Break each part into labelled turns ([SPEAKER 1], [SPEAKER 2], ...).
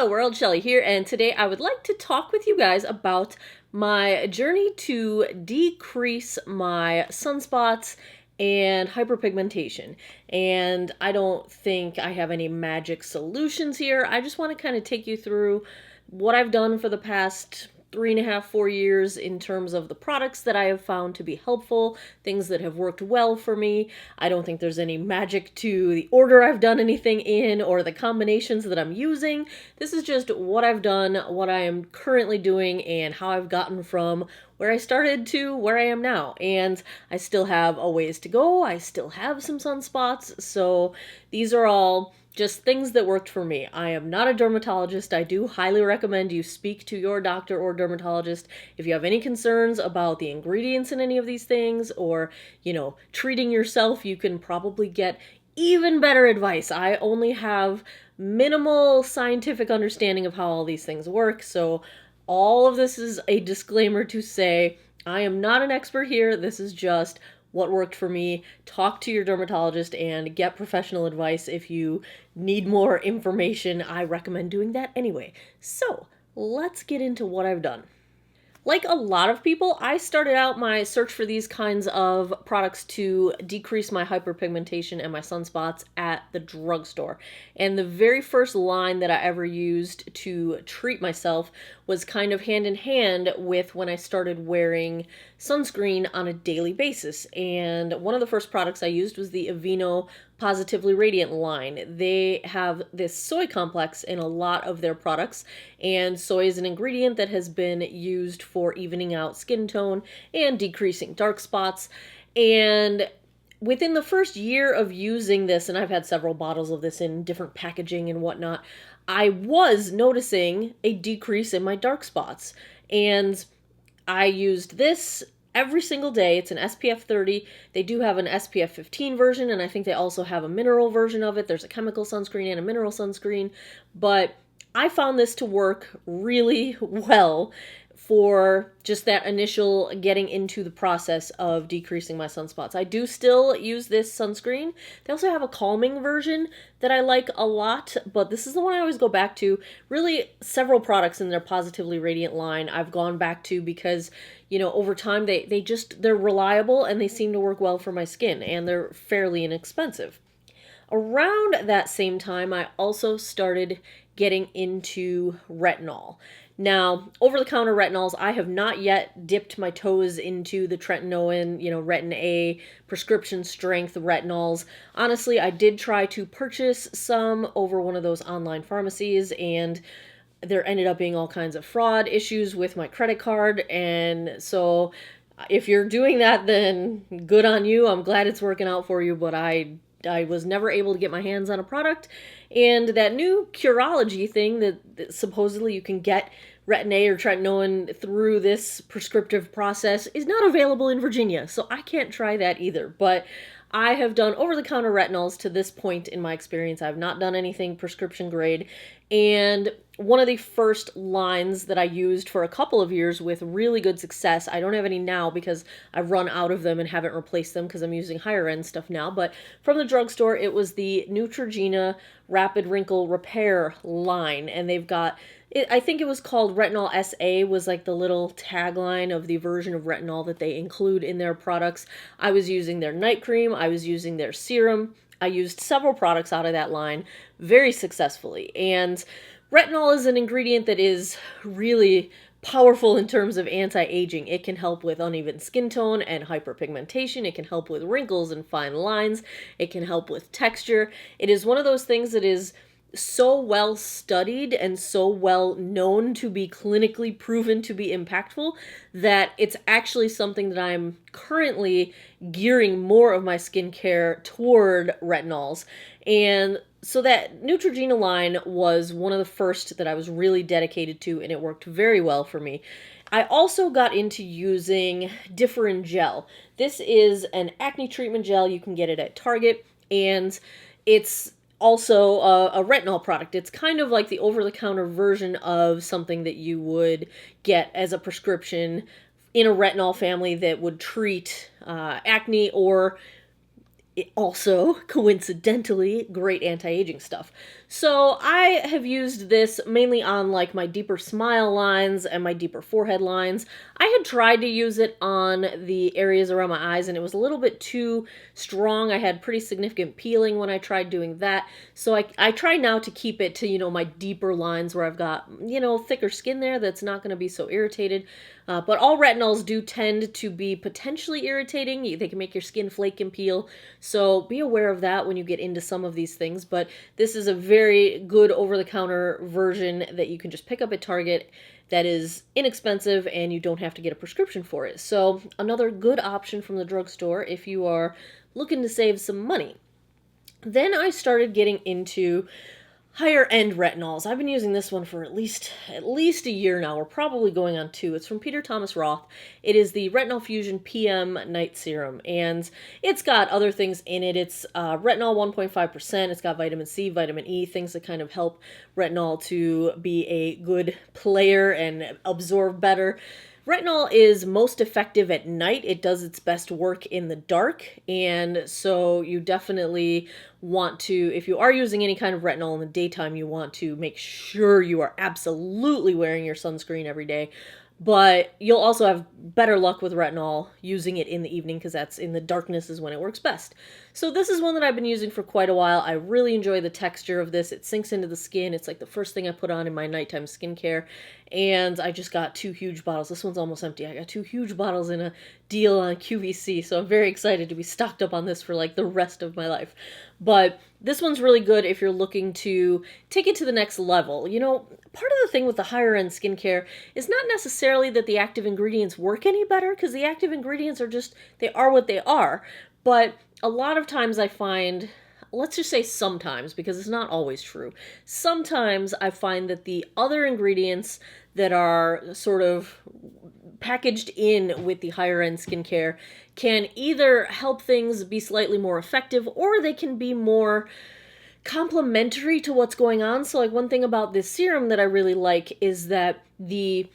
[SPEAKER 1] Hello world, Shelly here, and today I would like to talk with you guys about my journey to decrease my sunspots and hyperpigmentation. And I don't think I have any magic solutions here. I just want to kind of take you through what I've done for the past 3.5, 4 years in terms of the products that I have found to be helpful, things that have worked well for me. I don't think there's any magic to the order I've done anything in or the combinations that I'm using. This is just what I've done, what I am currently doing, and how I've gotten from where I started to where I am now. And I still have a ways to go. I still have some sunspots. So these are all just things that worked for me. I am not a dermatologist. I do highly recommend you speak to your doctor or dermatologist if you have any concerns about the ingredients in any of these things or, treating yourself. You can probably get even better advice. I only have minimal scientific understanding of how all these things work, so all of this is a disclaimer to say I am not an expert here. This is just what worked for me. Talk to your dermatologist and get professional advice if you need more information. I recommend doing that anyway. So let's get into what I've done. Like a lot of people, I started out my search for these kinds of products to decrease my hyperpigmentation and my sunspots at the drugstore. And the very first line that I ever used to treat myself was kind of hand in hand with when I started wearing sunscreen on a daily basis. And one of the first products I used was the Aveeno Positively Radiant line. They have this soy complex in a lot of their products, and soy is an ingredient that has been used for evening out skin tone and decreasing dark spots. And within the first year of using this, and I've had several bottles of this in different packaging and whatnot, I was noticing a decrease in my dark spots. And I used this every single day. It's an SPF 30. They do have an SPF 15 version, and I think they also have a mineral version of it. There's a chemical sunscreen and a mineral sunscreen, but I found this to work really well for just that initial getting into the process of decreasing my sunspots. I do still use this sunscreen. They also have a calming version that I like a lot, but this is the one I always go back to. Really, several products in their Positively Radiant line I've gone back to because, over time they're reliable and they seem to work well for my skin, and they're fairly inexpensive. Around that same time, I also started getting into retinol. Now, over-the-counter retinols, I have not yet dipped my toes into the tretinoin, Retin A, prescription strength retinols. Honestly, I did try to purchase some over one of those online pharmacies, and there ended up being all kinds of fraud issues with my credit card, and so if you're doing that, then good on you. I'm glad it's working out for you, but I was never able to get my hands on a product. And that new Curology thing that supposedly you can get Retin A or tretinoin through this prescriptive process is not available in Virginia, so I can't try that either. But I have done over-the-counter retinols to this point in my experience. I've not done anything prescription grade. And one of the first lines that I used for a couple of years with really good success, I don't have any now because I've run out of them and haven't replaced them because I'm using higher end stuff now, but from the drugstore, it was the Neutrogena Rapid Wrinkle Repair line. And they've got, I think it was called Retinol SA, was like the little tagline of the version of retinol that they include in their products. I was using their night cream. I was using their serum. I used several products out of that line very successfully. And retinol is an ingredient that is really powerful in terms of anti-aging. It can help with uneven skin tone and hyperpigmentation. It can help with wrinkles and fine lines. It can help with texture. It is one of those things that is so well studied and so well known to be clinically proven to be impactful that it's actually something that I'm currently gearing more of my skincare toward retinols. And so that Neutrogena line was one of the first that I was really dedicated to, and it worked very well for me. I also got into using Differin Gel. This is an acne treatment gel. You can get it at Target, and it's also a retinol product. It's kind of like the over-the-counter version of something that you would get as a prescription in a retinol family that would treat acne, or also, coincidentally, great anti-aging stuff. So I have used this mainly on like my deeper smile lines and my deeper forehead lines. I had tried to use it on the areas around my eyes and it was a little bit too strong. I had pretty significant peeling when I tried doing that. So I try now to keep it to, my deeper lines where I've got, thicker skin there that's not going to be so irritated. But all retinols do tend to be potentially irritating. They can make your skin flake and peel. So be aware of that when you get into some of these things. But this is a very good over-the-counter version that you can just pick up at Target that is inexpensive and you don't have to get a prescription for it. So another good option from the drugstore if you are looking to save some money. Then I started getting into higher end retinols. I've been using this one for at least a year now. We're probably going on 2. It's from Peter Thomas Roth. It is the Retinol Fusion PM Night Serum, and it's got other things in it. It's retinol 1.5%. It's got vitamin C, vitamin E, things that kind of help retinol to be a good player and absorb better. Retinol is most effective at night. It does its best work in the dark, and so you definitely want to, if you are using any kind of retinol in the daytime, you want to make sure you are absolutely wearing your sunscreen every day. But you'll also have better luck with retinol using it in the evening because that's in the darkness is when it works best. So this is one that I've been using for quite a while. I really enjoy the texture of this. It sinks into the skin. It's like the first thing I put on in my nighttime skincare. And I just got 2 huge bottles. This one's almost empty. I got 2 huge bottles in a deal on QVC. So I'm very excited to be stocked up on this for like the rest of my life. But this one's really good if you're looking to take it to the next level. Part of the thing with the higher end skincare is not necessarily that the active ingredients work any better, because the active ingredients they are what they are. But a lot of times I find, let's just say sometimes, because it's not always true, sometimes I find that the other ingredients that are sort of packaged in with the higher end skincare can either help things be slightly more effective, or they can be more complementary to what's going on. So like one thing about this serum that I really like is that the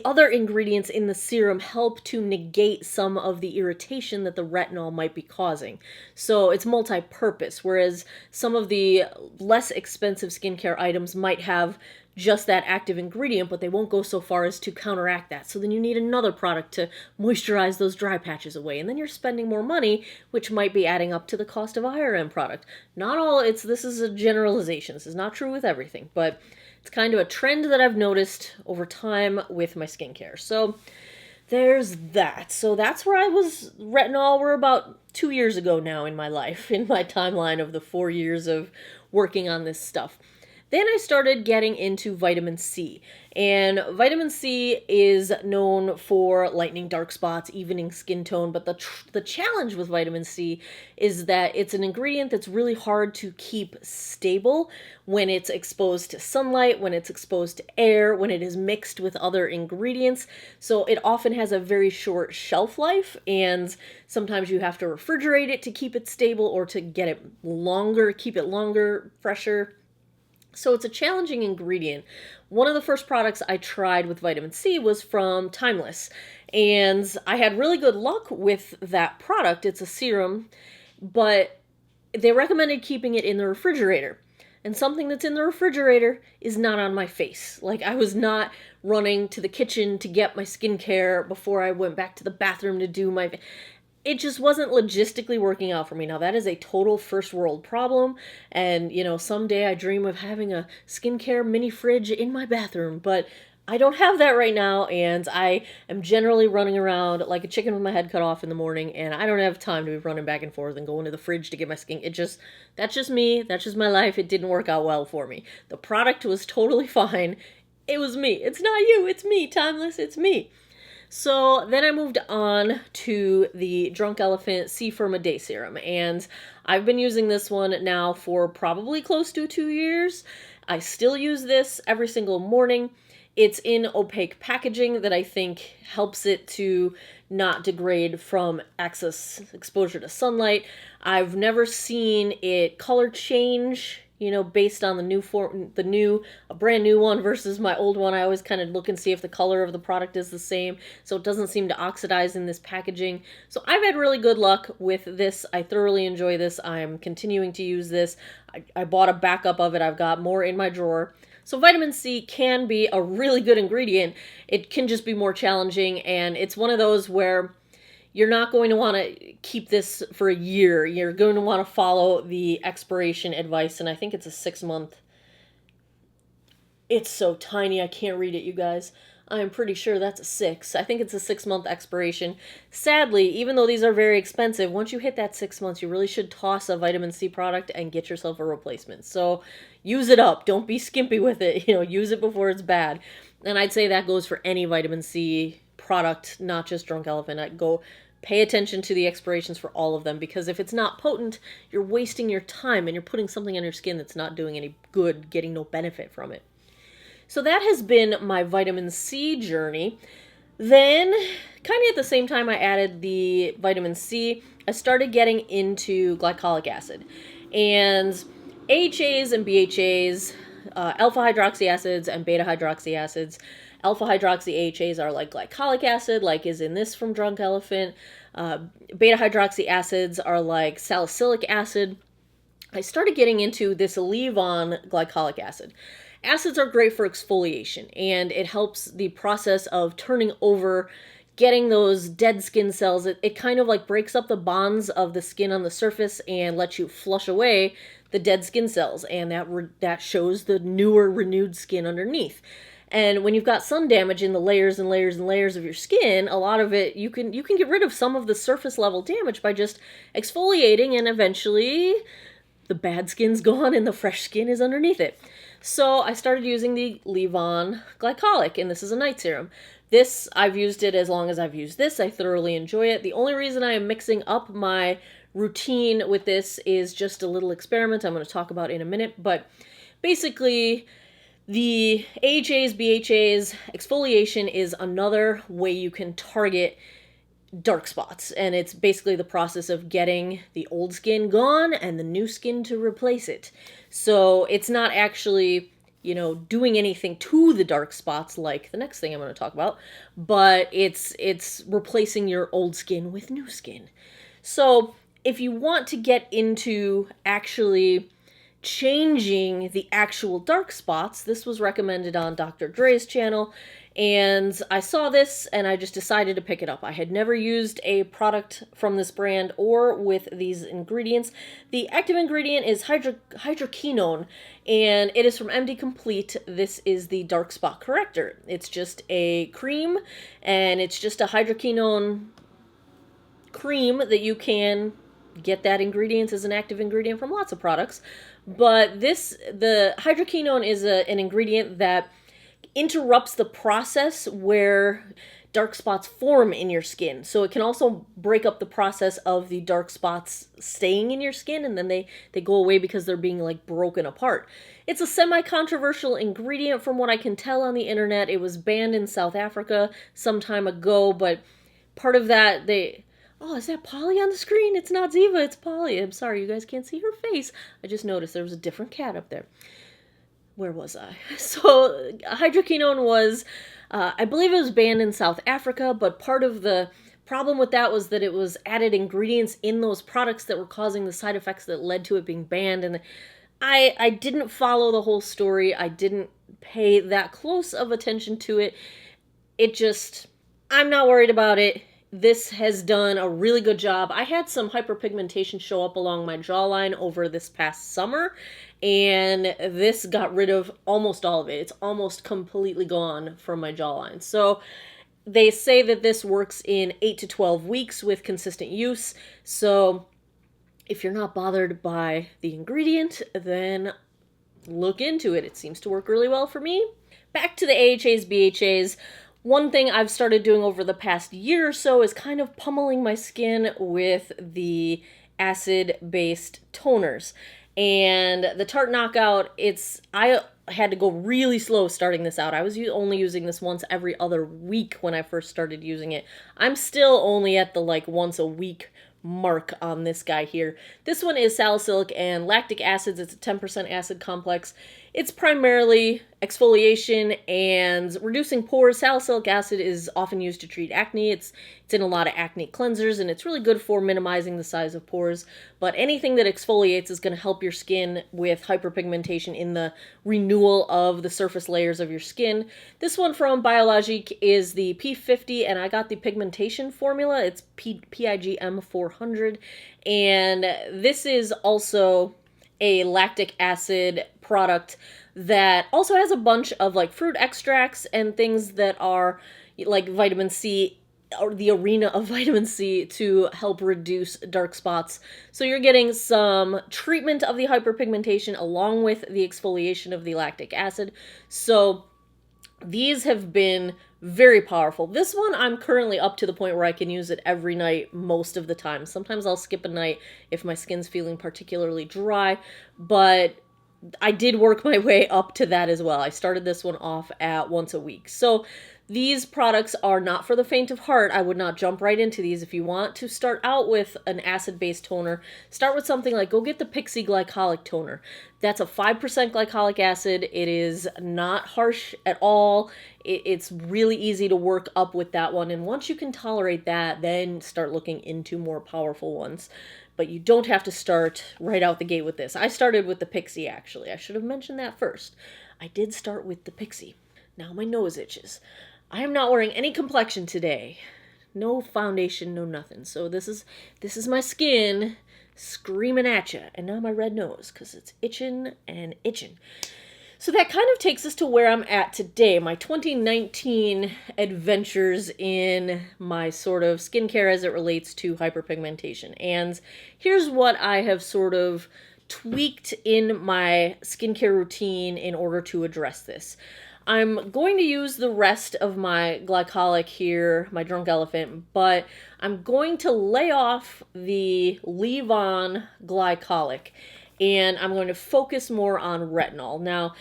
[SPEAKER 1] other ingredients in the serum help to negate some of the irritation that the retinol might be causing. So it's multi-purpose, whereas some of the less expensive skincare items might have just that active ingredient, but they won't go so far as to counteract that. So then you need another product to moisturize those dry patches away, and then you're spending more money, which might be adding up to the cost of a higher end product. This is a generalization. This is not true with everything, but it's kind of a trend that I've noticed over time with my skincare. So there's that. So that's where I was. Retinol, we're about 2 years ago now in my life, in my timeline of the 4 years of working on this stuff. Then I started getting into vitamin C. And vitamin C is known for lightening dark spots, evening skin tone, but the challenge with vitamin C is that it's an ingredient that's really hard to keep stable when it's exposed to sunlight, when it's exposed to air, when it is mixed with other ingredients. So it often has a very short shelf life, and sometimes you have to refrigerate it to keep it stable or to get it longer, keep it longer, fresher. So it's a challenging ingredient. One of the first products I tried with vitamin C was from Timeless, and I had really good luck with that product. It's a serum, but they recommended keeping it in the refrigerator. And something that's in the refrigerator is not on my face. Like, I was not running to the kitchen to get my skincare before I went back to the bathroom to do my... It just wasn't logistically working out for me. Now, that is a total first world problem. And, someday I dream of having a skincare mini fridge in my bathroom. But I don't have that right now. And I am generally running around like a chicken with my head cut off in the morning. And I don't have time to be running back and forth and going to the fridge to get my skin. That's just me. That's just my life. It didn't work out well for me. The product was totally fine. It was me. It's not you. It's me. Timeless. It's me. So then I moved on to the Drunk Elephant C-Firma Day Serum, and I've been using this one now for probably close to 2 years. I still use this every single morning. It's in opaque packaging that I think helps it to not degrade from excess exposure to sunlight. I've never seen it color change, you know, based on the new form, a brand new one versus my old one. I always kind of look and see if the color of the product is the same, so it doesn't seem to oxidize in this packaging. So I've had really good luck with this. I thoroughly enjoy this. I'm continuing to use this. I bought a backup of it. I've got more in my drawer. So vitamin C can be a really good ingredient. It can just be more challenging, and it's one of those where you're not going to want to keep this for a year. You're going to want to follow the expiration advice, and I think it's a 6-month. It's so tiny, I can't read it, you guys. I'm pretty sure that's a 6. I think it's a 6-month expiration. Sadly, even though these are very expensive, once you hit that 6 months, you really should toss a vitamin C product and get yourself a replacement. So use it up. Don't be skimpy with it. You know, use it before it's bad. And I'd say that goes for any vitamin C product, not just Drunk Elephant. I'd go pay attention to the expirations for all of them, because if it's not potent, you're wasting your time and you're putting something on your skin that's not doing any good, getting no benefit from it. So that has been my vitamin C journey. Then, kind of at the same time I added the vitamin C, I started getting into glycolic acid. And AHAs and BHAs, alpha hydroxy acids and beta hydroxy acids. Alpha hydroxy AHAs are like glycolic acid, like is in this from Drunk Elephant. Beta hydroxy acids are like salicylic acid. I started getting into this leave-on glycolic acid. Acids are great for exfoliation, and it helps the process of turning over, getting those dead skin cells. It kind of like breaks up the bonds of the skin on the surface and lets you flush away the dead skin cells, and that shows the newer, renewed skin underneath. And when you've got sun damage in the layers and layers and layers of your skin, a lot of it, you can get rid of some of the surface level damage by just exfoliating, and eventually the bad skin's gone and the fresh skin is underneath it. So I started using the leave-on glycolic, and this is a night serum. This, I've used it as long as I've used this. I thoroughly enjoy it. The only reason I am mixing up my routine with this is just a little experiment I'm going to talk about in a minute. But basically, the AHAs, BHAs, exfoliation is another way you can target dark spots, and it's basically the process of getting the old skin gone and the new skin to replace it. So it's not actually, you know, doing anything to the dark spots like the next thing I'm going to talk about, but it's replacing your old skin with new skin. So if you want to get into actually changing the actual dark spots, this was recommended on Dr. Dre's channel, and I saw this and I just decided to pick it up. I had never used a product from this brand or with these ingredients. The active ingredient is hydroquinone, and it is from MD Complete. This is the dark spot corrector. It's just a cream, and it's just a hydroquinone cream that you can get that ingredient as an active ingredient from lots of products. But the hydroquinone is an ingredient that interrupts the process where dark spots form in your skin. So it can also break up the process of the dark spots staying in your skin, and then they go away because they're being like broken apart. It's a semi-controversial ingredient from what I can tell on the internet. It was banned in South Africa some time ago, but part of that, oh, is that Polly on the screen? It's not Ziva, it's Polly. I'm sorry, you guys can't see her face. I just noticed there was a different cat up there. Where was I? So hydroquinone was, I believe it was banned in South Africa, but part of the problem with that was that it was added ingredients in those products that were causing the side effects that led to it being banned. And I didn't follow the whole story. I didn't pay that close of attention to it. I'm not worried about it. This has done a really good job. I had some hyperpigmentation show up along my jawline over this past summer, and this got rid of almost all of it. It's almost completely gone from my jawline. So they say that this works in 8 to 12 weeks with consistent use. So if you're not bothered by the ingredient, then look into it. It seems to work really well for me. Back to the AHAs, BHAs. One thing I've started doing over the past year or so is kind of pummeling my skin with the acid-based toners. And the Tarte Knockout, I had to go really slow starting this out. I was only using this once every other week when I first started using it. I'm still only at the like once a week mark on this guy here. This one is salicylic and lactic acids. It's a 10% acid complex. It's primarily exfoliation and reducing pores. Salicylic acid is often used to treat acne. It's in a lot of acne cleansers, and it's really good for minimizing the size of pores. But anything that exfoliates is going to help your skin with hyperpigmentation in the renewal of the surface layers of your skin. This one from Biologique is the P50, and I got the pigmentation formula. It's PIGM 400, and this is also a lactic acid product that also has a bunch of like fruit extracts and things that are like vitamin C, or the arena of vitamin C, to help reduce dark spots. So you're getting some treatment of the hyperpigmentation along with the exfoliation of the lactic acid. So these have been very powerful. This one I'm currently up to the point where I can use it every night most of the time. Sometimes I'll skip a night if my skin's feeling particularly dry, but I did work my way up to that as well. I started this one off at once a week. So these products are not for the faint of heart. I would not jump right into these. If you want to start out with an acid-based toner, start with something like, go get the Pixi Glycolic Toner. That's a 5% glycolic acid. It is not harsh at all. It's really easy to work up with that one. And once you can tolerate that, then start looking into more powerful ones. But you don't have to start right out the gate with this. I started with the Pixi, actually. I should have mentioned that first. I did start with the Pixi. Now my nose itches. I am not wearing any complexion today. No foundation, no nothing. So this is my skin screaming at you. And now my red nose, because it's itching and itching. So that kind of takes us to where I'm at today, my 2019 adventures in my sort of skincare as it relates to hyperpigmentation. And here's what I have sort of tweaked in my skincare routine in order to address this. I'm going to use the rest of my glycolic here, my Drunk Elephant, but I'm going to lay off the leave-on glycolic, and I'm going to focus more on retinol. Now,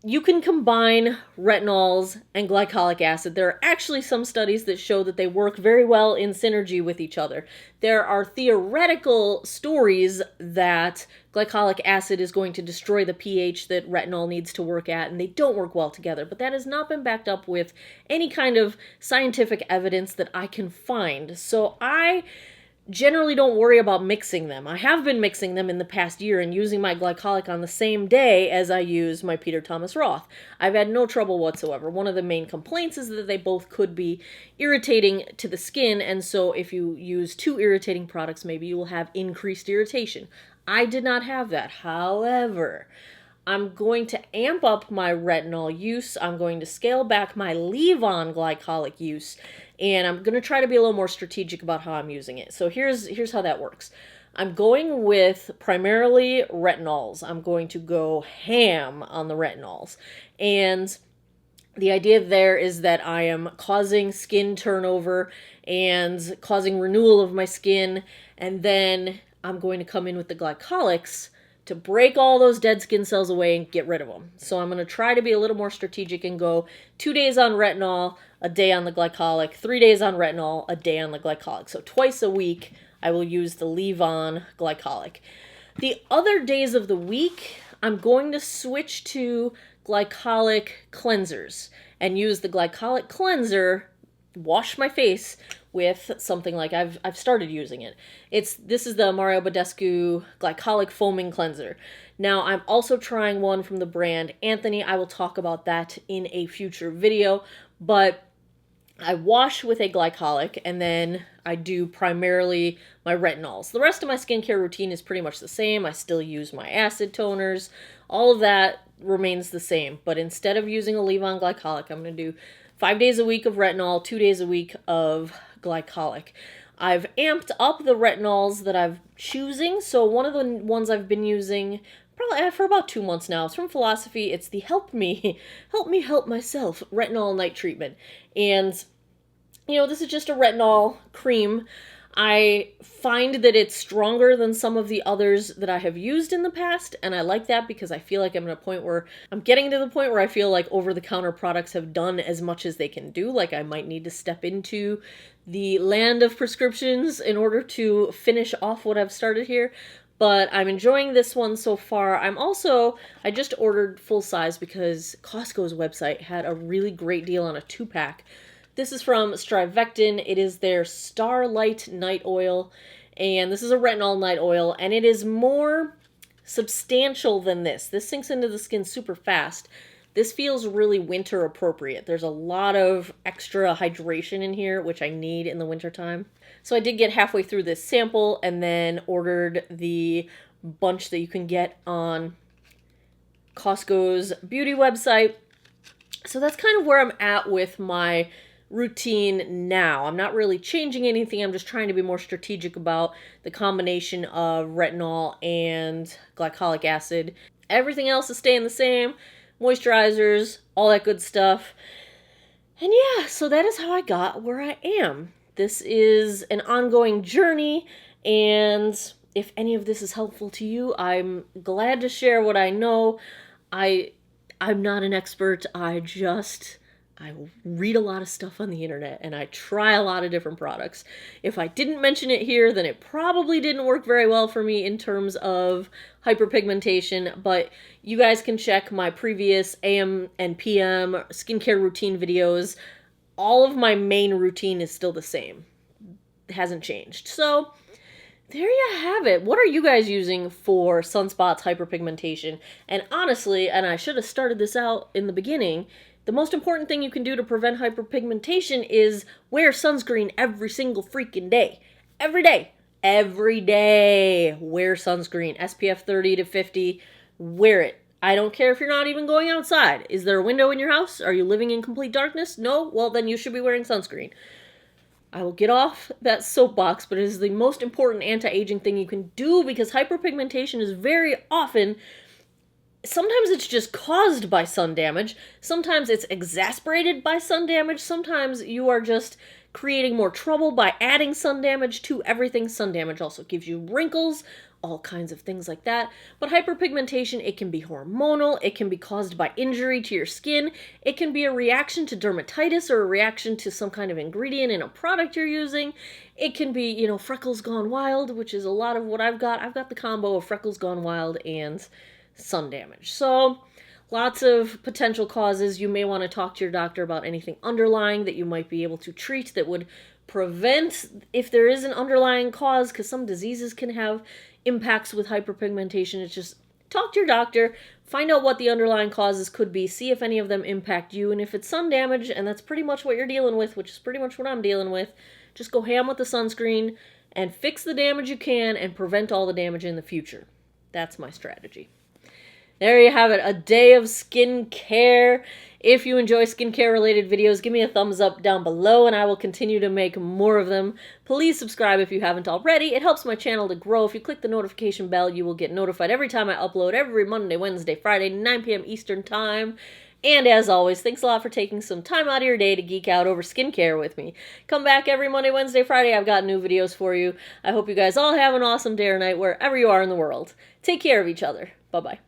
[SPEAKER 1] you can combine retinols and glycolic acid. There are actually some studies that show that they work very well in synergy with each other. There are theoretical stories that glycolic acid is going to destroy the pH that retinol needs to work at, and they don't work well together. But that has not been backed up with any kind of scientific evidence that I can find. So I generally don't worry about mixing them. I have been mixing them in the past year and using my glycolic on the same day as I use my Peter Thomas Roth. I've had no trouble whatsoever. One of the main complaints is that they both could be irritating to the skin, and so if you use two irritating products, maybe you will have increased irritation. I did not have that. However, I'm going to amp up my retinol use. I'm going to scale back my leave-on glycolic use, and I'm going to try to be a little more strategic about how I'm using it. So here's how that works. I'm going with primarily retinols. I'm going to go ham on the retinols. And the idea there is that I am causing skin turnover and causing renewal of my skin, and then I'm going to come in with the glycolics to break all those dead skin cells away and get rid of them. So I'm going to try to be a little more strategic and go 2 days on retinol, a day on the glycolic, 3 days on retinol, a day on the glycolic. So twice a week, I will use the leave-on glycolic. The other days of the week, I'm going to switch to glycolic cleansers and use the glycolic cleanser, wash my face with something like I've started using it. This is the Mario Badescu Glycolic Foaming Cleanser. Now I'm also trying one from the brand Anthony. I will talk about that in a future video, but I wash with a glycolic and then I do primarily my retinols. The rest of my skincare routine is pretty much the same. I still use my acid toners. All of that remains the same, but instead of using a leave-on glycolic, I'm going to do 5 days a week of retinol, 2 days a week of glycolic. I've amped up the retinols that I'm choosing. So one of the ones I've been using probably for about 2 months now, it's from Philosophy. It's the Help Me Help Myself Retinol Night Treatment. And, you know, this is just a retinol cream. I find that it's stronger than some of the others that I have used in the past, and I like that because I feel like I'm getting to the point where I feel like over-the-counter products have done as much as they can do. Like I might need to step into the land of prescriptions in order to finish off what I've started here. But I'm enjoying this one so far. I just ordered full size because Costco's website had a really great deal on a 2-pack. This is from Strivectin. It is their Starlight Night Oil, and this is a retinol night oil, and it is more substantial than this. This sinks into the skin super fast. This feels really winter appropriate. There's a lot of extra hydration in here, which I need in the wintertime. So I did get halfway through this sample and then ordered the bunch that you can get on Costco's beauty website. So that's kind of where I'm at with my routine now. I'm not really changing anything. I'm just trying to be more strategic about the combination of retinol and glycolic acid. Everything else is staying the same. Moisturizers, all that good stuff. And yeah, so that is how I got where I am. This is an ongoing journey, and if any of this is helpful to you, I'm glad to share what I know. I'm not an expert. I read a lot of stuff on the internet, and I try a lot of different products. If I didn't mention it here, then it probably didn't work very well for me in terms of hyperpigmentation, but you guys can check my previous AM and PM skincare routine videos. All of my main routine is still the same. It hasn't changed. So there you have it. What are you guys using for sunspots, hyperpigmentation? And honestly, and I should have started this out in the beginning, the most important thing you can do to prevent hyperpigmentation is wear sunscreen every single freaking day. Every day. Every day. Wear sunscreen. SPF 30 to 50. Wear it. I don't care if you're not even going outside. Is there a window in your house? Are you living in complete darkness? No? Well, then you should be wearing sunscreen. I will get off that soapbox, but it is the most important anti-aging thing you can do because hyperpigmentation is very often... Sometimes it's just caused by sun damage. Sometimes it's exacerbated by sun damage. Sometimes you are just creating more trouble by adding sun damage to everything. Sun damage also gives you wrinkles, all kinds of things like that. But hyperpigmentation, it can be hormonal. It can be caused by injury to your skin. It can be a reaction to dermatitis or a reaction to some kind of ingredient in a product you're using. It can be, freckles gone wild, which is a lot of what I've got. I've got the combo of freckles gone wild and sun damage. So lots of potential causes. You may want to talk to your doctor about anything underlying that you might be able to treat that would prevent if there is an underlying cause, because some diseases can have impacts with hyperpigmentation. It's just talk to your doctor, find out what the underlying causes could be, see if any of them impact you, and if it's sun damage, and that's pretty much what you're dealing with, which is pretty much what I'm dealing with, just go ham with the sunscreen and fix the damage you can and prevent all the damage in the future. That's my strategy. There you have it, a day of skincare. If you enjoy skincare related videos, give me a thumbs up down below and I will continue to make more of them. Please subscribe if you haven't already. It helps my channel to grow. If you click the notification bell, you will get notified every time I upload, every Monday, Wednesday, Friday, 9 p.m. Eastern Time. And as always, thanks a lot for taking some time out of your day to geek out over skincare with me. Come back every Monday, Wednesday, Friday. I've got new videos for you. I hope you guys all have an awesome day or night wherever you are in the world. Take care of each other. Bye-bye.